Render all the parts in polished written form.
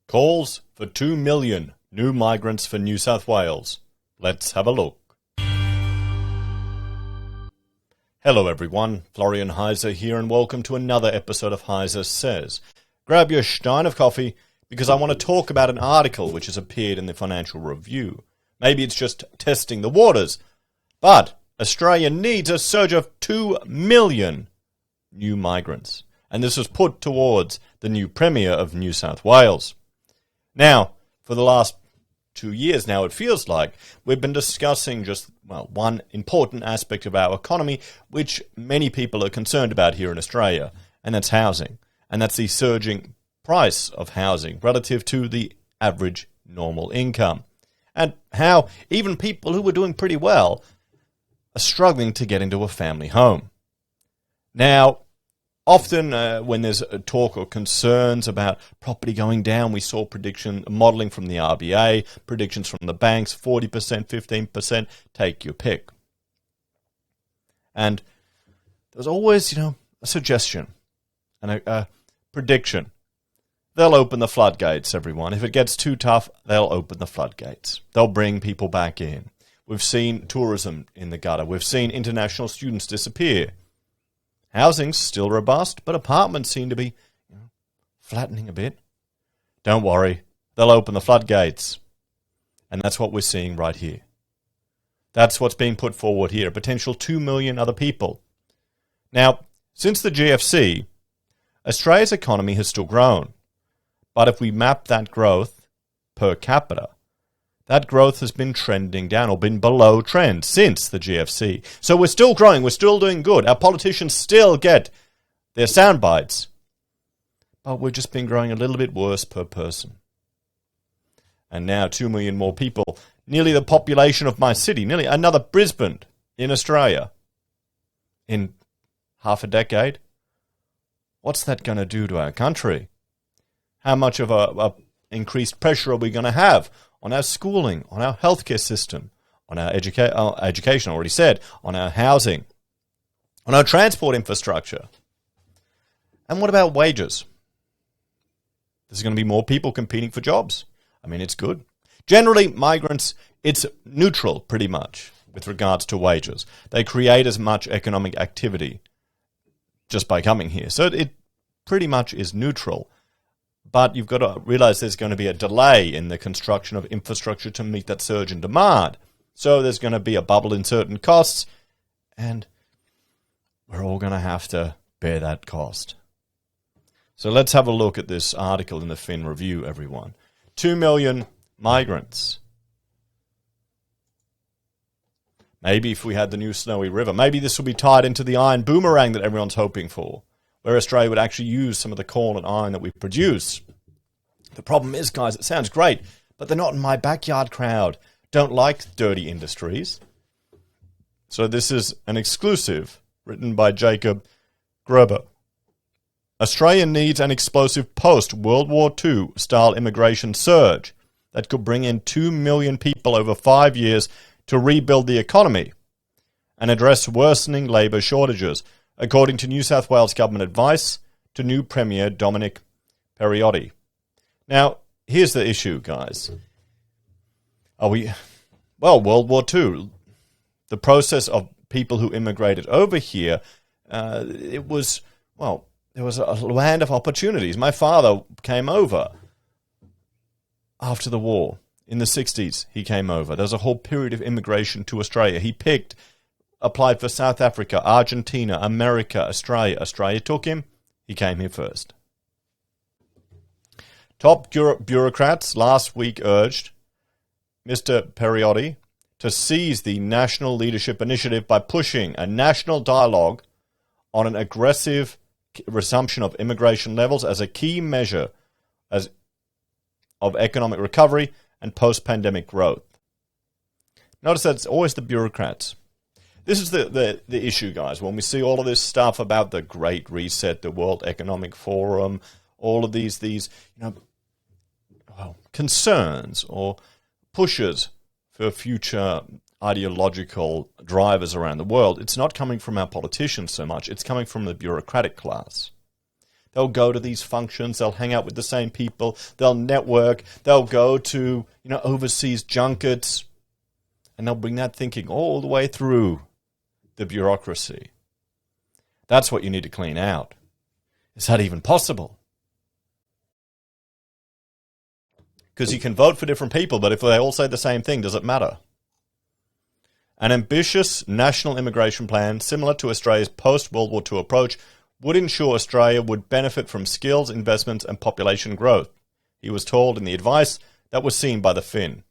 Calls for 2 million new migrants for New South Wales. Let's have a look. Hello everyone, Florian.Heise here and welcome to another episode of HeiseSays. Grab your stein of coffee because I want to talk about an article which has appeared in the Financial Review. Maybe it's just testing the waters, but Australia needs a surge of 2 million new migrants. And this was put towards the new Premier of New South Wales. Now, for the last 2 years now, it feels like, we've been discussing just, one important aspect of our economy, which many people are concerned about here in Australia, and that's housing. And that's the surging price of housing relative to the average normal income. And how even people who were doing pretty well are struggling to get into a family home. Now, often when there's a talk or concerns about property going down, we saw modelling from the RBA, predictions from the banks, 40%, 15%, take your pick. And there's always, a suggestion and a prediction. They'll open the floodgates, everyone. If it gets too tough, they'll open the floodgates. They'll bring people back in. We've seen tourism in the gutter. We've seen international students disappear. Housing's still robust, but apartments seem to be flattening a bit. Don't worry, they'll open the floodgates. And that's what we're seeing right here. That's what's being put forward here, a potential 2 million other people. Now, since the GFC, Australia's economy has still grown. But if we map that growth per capita, that growth has been trending down or been below trend since the GFC. So we're still growing. We're still doing good. Our politicians still get their sound bites. But we've just been growing a little bit worse per person. And now 2 million more people, nearly the population of my city, nearly another Brisbane in Australia in half a decade. What's that going to do to our country? How much of a increased pressure are we going to have on our schooling, on our healthcare system, on our education, I already said, on our housing, on our transport infrastructure? And what about wages? There's going to be more people competing for jobs. I mean, it's good. Generally, migrants, it's neutral pretty much with regards to wages. They create as much economic activity just by coming here. So it pretty much is neutral. But you've got to realize there's going to be a delay in the construction of infrastructure to meet that surge in demand. So there's going to be a bubble in certain costs, and we're all going to have to bear that cost. So let's have a look at this article in the Fin Review, everyone. 2 million migrants. Maybe if we had the new Snowy River, maybe this will be tied into the iron boomerang that everyone's hoping for, where Australia would actually use some of the coal and iron that we produce. The problem is, guys, it sounds great, but they're not in my backyard crowd. Don't like dirty industries. So this is an exclusive written by Jacob Gruber. Australia needs an explosive post-World War II style immigration surge that could bring in 2 million people over 5 years to rebuild the economy and address worsening labour shortages, according to New South Wales Government advice to new Premier Dominic Perrottet. Now, here's the issue, guys. World War II, the process of people who immigrated over here, there was a land of opportunities. My father came over after the war. In the 60s, he came over. There was a whole period of immigration to Australia. He applied for South Africa, Argentina, America, Australia. Australia took him. He came here first. Top bureaucrats last week urged Mr. Perrottet to seize the National Leadership Initiative by pushing a national dialogue on an aggressive resumption of immigration levels as a key measure of economic recovery and post-pandemic growth. Notice that it's always the bureaucrats. This is the issue, guys. When we see all of this stuff about the Great Reset, the World Economic Forum, all of these concerns or pushes for future ideological drivers around the world, it's not coming from our politicians so much. It's coming from the bureaucratic class. They'll go to these functions. They'll hang out with the same people. They'll network. They'll go to, overseas junkets. And they'll bring that thinking all the way through the bureaucracy. That's what you need to clean out. Is that even possible? Because you can vote for different people, but if they all say the same thing, does it matter? An ambitious national immigration plan, similar to Australia's post-World War II approach, would ensure Australia would benefit from skills, investments and population growth, he was told in the advice that was seen by the Fin.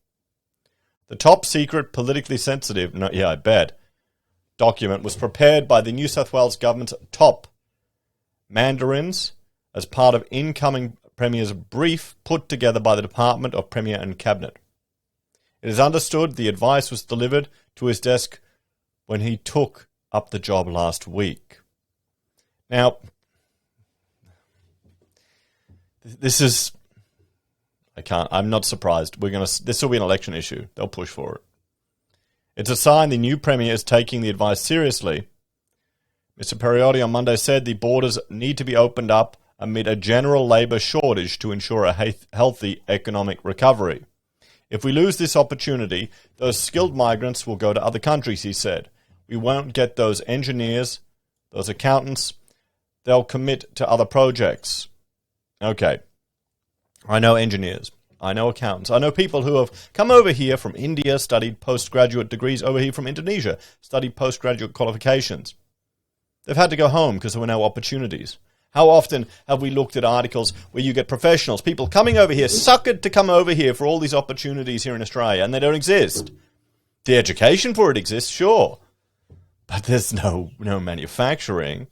The top secret, politically sensitive, document was prepared by the New South Wales government's top mandarins as part of incoming Premier's brief put together by the Department of Premier and Cabinet. It is understood the advice was delivered to his desk when he took up the job last week. Now, I'm not surprised. This will be an election issue. They'll push for it. It's a sign the new Premier is taking the advice seriously. Mr. Periotti on Monday said the borders need to be opened up amid a general labour shortage to ensure a healthy economic recovery. If we lose this opportunity, those skilled migrants will go to other countries, he said. We won't get those engineers, those accountants. They'll commit to other projects. Okay. I know engineers. I know accountants. I know people who have come over here from India, studied postgraduate degrees, over here from Indonesia, studied postgraduate qualifications. They've had to go home because there were no opportunities. How often have we looked at articles where you get professionals, people coming over here, suckered to come over here for all these opportunities here in Australia, and they don't exist? The education for it exists, sure, but there's no manufacturing.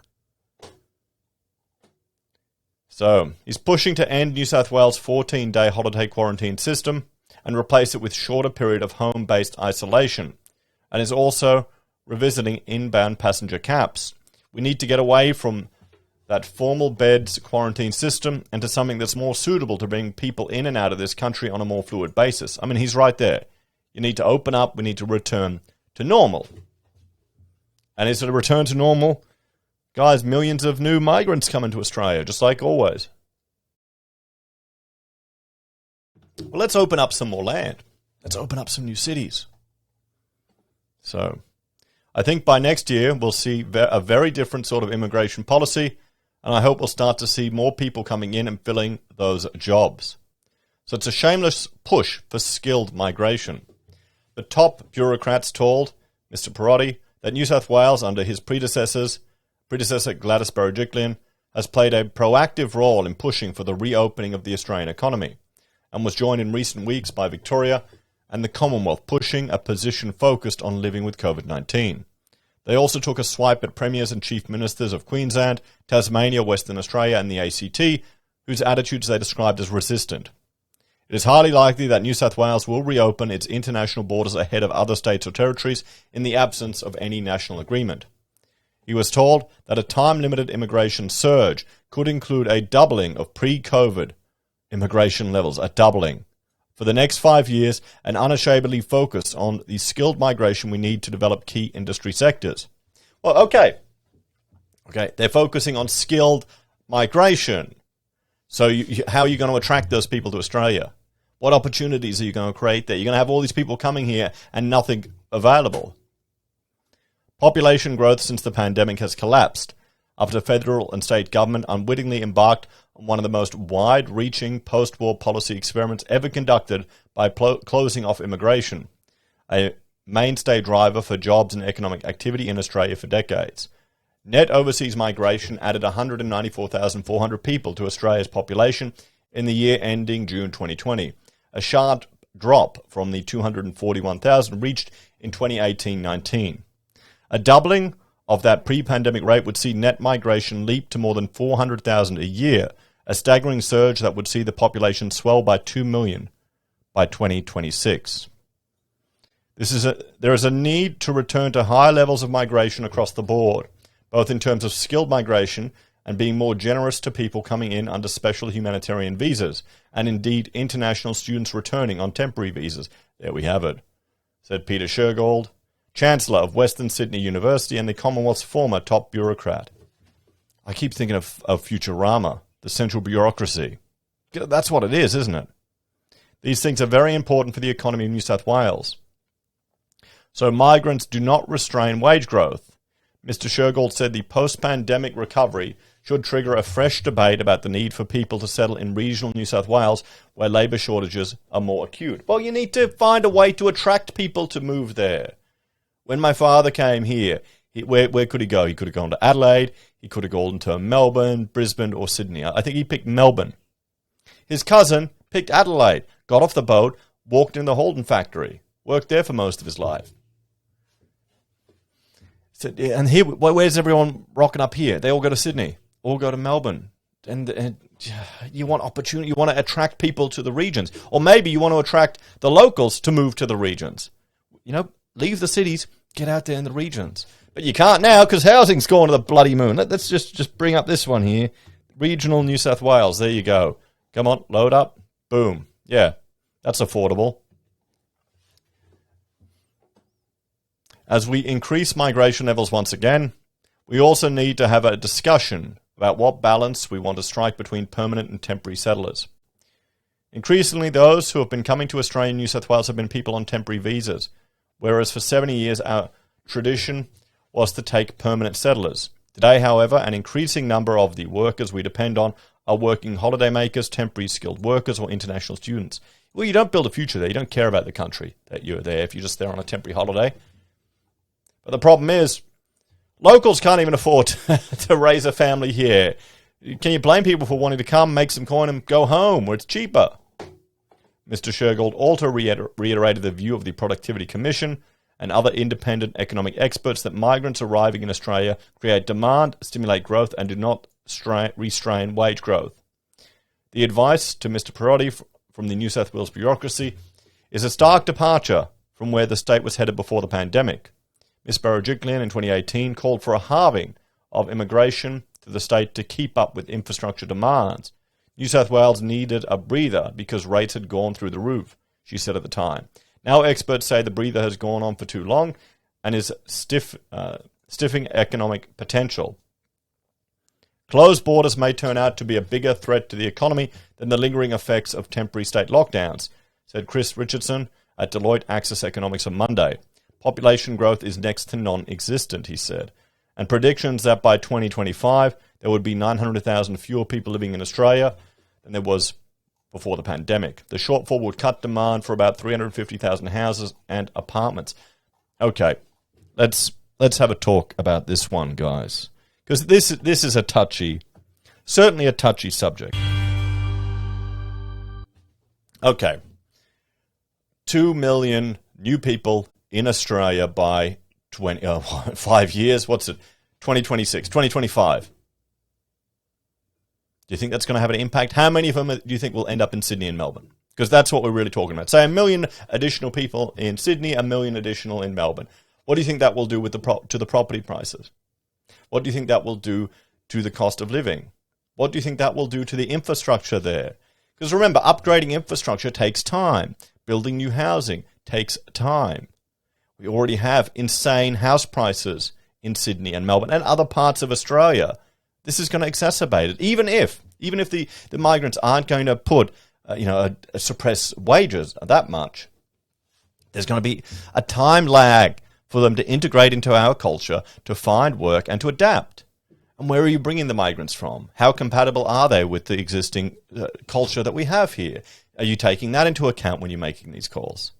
So, he's pushing to end New South Wales' 14-day holiday quarantine system and replace it with shorter period of home-based isolation, and is also revisiting inbound passenger caps. We need to get away from that formal beds quarantine system and to something that's more suitable to bring people in and out of this country on a more fluid basis. I mean, he's right there. You need to open up. We need to return to normal. And is it a return to normal? Guys, millions of new migrants come into Australia, just like always. Well, let's open up some more land. Let's open up some new cities. So, I think by next year, we'll see a very different sort of immigration policy, and I hope we'll start to see more people coming in and filling those jobs. So it's a shameless push for skilled migration. The top bureaucrats told Mr. Perotti that New South Wales, under his predecessor Gladys Berejiklian, has played a proactive role in pushing for the reopening of the Australian economy, and was joined in recent weeks by Victoria and the Commonwealth, pushing a position focused on living with COVID-19. They also took a swipe at premiers and chief ministers of Queensland, Tasmania, Western Australia and the ACT, whose attitudes they described as resistant. It is highly likely that New South Wales will reopen its international borders ahead of other states or territories in the absence of any national agreement. He was told that a time-limited immigration surge could include a doubling of pre-COVID immigration levels, a doubling. For the next 5 years, and unashamedly focus on the skilled migration we need to develop key industry sectors. Well, okay, they're focusing on skilled migration. So how are you going to attract those people to Australia? What opportunities are you going to create there? You're going to have all these people coming here and nothing available. Population growth since the pandemic has collapsed after federal and state government unwittingly embarked on one of the most wide-reaching post-war policy experiments ever conducted by closing off immigration, a mainstay driver for jobs and economic activity in Australia for decades. Net overseas migration added 194,400 people to Australia's population in the year ending June 2020, a sharp drop from the 241,000 reached in 2018-19. A doubling of that pre-pandemic rate would see net migration leap to more than 400,000 a year, a staggering surge that would see the population swell by 2 million by 2026. There is a need to return to higher levels of migration across the board, both in terms of skilled migration and being more generous to people coming in under special humanitarian visas, and indeed international students returning on temporary visas. There we have it, said Peter Shergold, Chancellor of Western Sydney University and the Commonwealth's former top bureaucrat. I keep thinking of Futurama. the central bureaucracy. That's what it is, isn't it? These things are very important for the economy of New South Wales. So migrants do not restrain wage growth. Mr. Shergold said the post-pandemic recovery should trigger a fresh debate about the need for people to settle in regional New South Wales where labour shortages are more acute. Well, you need to find a way to attract people to move there. When my father came here, where could he go? He could have gone to Adelaide, he could have gone to Melbourne, Brisbane or Sydney. I think he picked Melbourne. His cousin picked Adelaide, got off the boat, walked in the Holden factory, worked there for most of his life. So, and here, where's everyone rocking up here? They all go to Sydney, all go to Melbourne. And you want opportunity, you want to attract people to the regions. Or maybe you want to attract the locals to move to the regions. You know, leave the cities, get out there in the regions. But you can't now because housing's gone to the bloody moon. Let's just bring up this one here. Regional New South Wales, there you go. Come on, load up. Boom. Yeah, that's affordable. As we increase migration levels once again, we also need to have a discussion about what balance we want to strike between permanent and temporary settlers. Increasingly, those who have been coming to Australia and New South Wales have been people on temporary visas, whereas for 70 years our tradition was to take permanent settlers. Today, however, an increasing number of the workers we depend on are working holiday makers, temporary skilled workers, or international students. Well, you don't build a future there. You don't care about the country that you're there if you're just there on a temporary holiday. But the problem is, locals can't even afford to raise a family here. Can you blame people for wanting to come, make some coin, and go home where it's cheaper? Mr. Shergold also reiterated the view of the Productivity Commission and other independent economic experts that migrants arriving in Australia create demand, stimulate growth, and do not restrain wage growth. The advice to Mr. Perotti from the New South Wales bureaucracy is a stark departure from where the state was headed before the pandemic. Ms. Barajiklian in 2018 called for a halving of immigration to the state to keep up with infrastructure demands. New South Wales needed a breather because rates had gone through the roof, she said at the time. Now experts say the breather has gone on for too long and is stiffing economic potential. Closed borders may turn out to be a bigger threat to the economy than the lingering effects of temporary state lockdowns, said Chris Richardson at Deloitte Access Economics on Monday. Population growth is next to non-existent, he said, and predictions that by 2025 there would be 900,000 fewer people living in Australia than there was before the pandemic. The shortfall would cut demand for about 350,000 houses and apartments. Okay, let's have a talk about this one, guys, because this is certainly a touchy subject. Okay, 2 million new people in Australia by 5 years. What's it? 2026, 2025. Do you think that's going to have an impact? How many of them do you think will end up in Sydney and Melbourne? Because that's what we're really talking about. Say 1 million additional people in Sydney, 1 million additional in Melbourne. What do you think that will do with to the property prices? What do you think that will do to the cost of living? What do you think that will do to the infrastructure there? Because remember, upgrading infrastructure takes time. Building new housing takes time. We already have insane house prices in Sydney and Melbourne and other parts of Australia. This is going to exacerbate it. Even if the migrants aren't going to put, suppress wages that much, there's going to be a time lag for them to integrate into our culture, to find work and to adapt. And where are you bringing the migrants from? How compatible are they with the existing culture that we have here? Are you taking that into account when you're making these calls?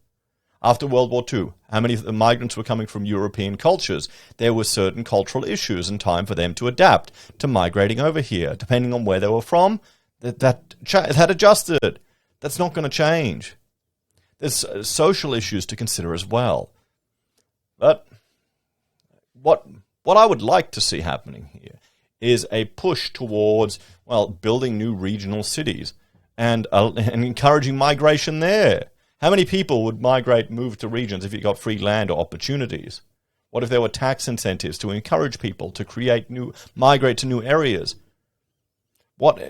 After World War II, how many of the migrants were coming from European cultures? There were certain cultural issues and time for them to adapt to migrating over here. Depending on where they were from, that adjusted. That's not going to change. There's social issues to consider as well. But what I would like to see happening here is a push towards, building new regional cities and encouraging migration there. How many people would move to regions if you got free land or opportunities? What if there were tax incentives to encourage people to migrate to new areas? What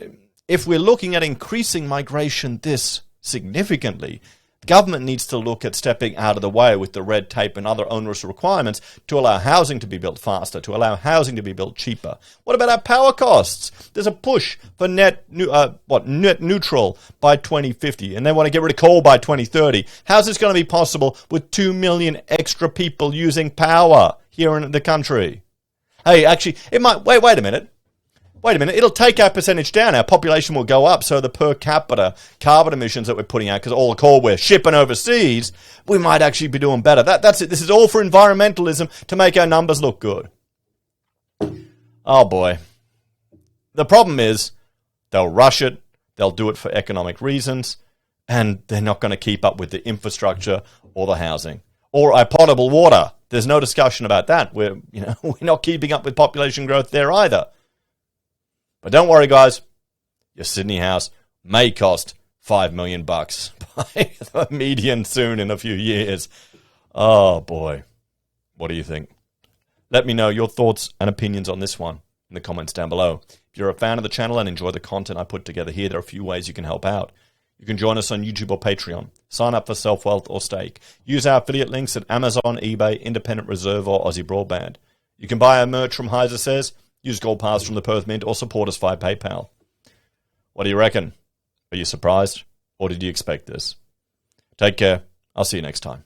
if we're looking at increasing migration this significantly? Government needs to look at stepping out of the way with the red tape and other onerous requirements to allow housing to be built faster, to allow housing to be built cheaper. What about our power costs? There's a push for net neutral by 2050, and they want to get rid of coal by 2030. How's this going to be possible with 2 million extra people using power here in the country? Hey, actually, it might... Wait a minute. It'll take our percentage down. Our population will go up, so the per capita carbon emissions that we're putting out, because all the coal we're shipping overseas, we might actually be doing better. That's it. This is all for environmentalism to make our numbers look good. Oh, boy. The problem is they'll rush it, they'll do it for economic reasons, and they're not going to keep up with the infrastructure or the housing. Or our potable water. There's no discussion about that. We're not keeping up with population growth there either. But don't worry, guys. Your Sydney house may cost $5 million by the median soon in a few years. Oh, boy. What do you think? Let me know your thoughts and opinions on this one in the comments down below. If you're a fan of the channel and enjoy the content I put together here, there are a few ways you can help out. You can join us on YouTube or Patreon. Sign up for SelfWealth or Stake. Use our affiliate links at Amazon, eBay, Independent Reserve, or AussieBroadband. You can buy our merch from HeiseSays. Use Gold Pass from the Perth Mint or support us via PayPal. What do you reckon? Are you surprised? Or did you expect this? Take care. I'll see you next time.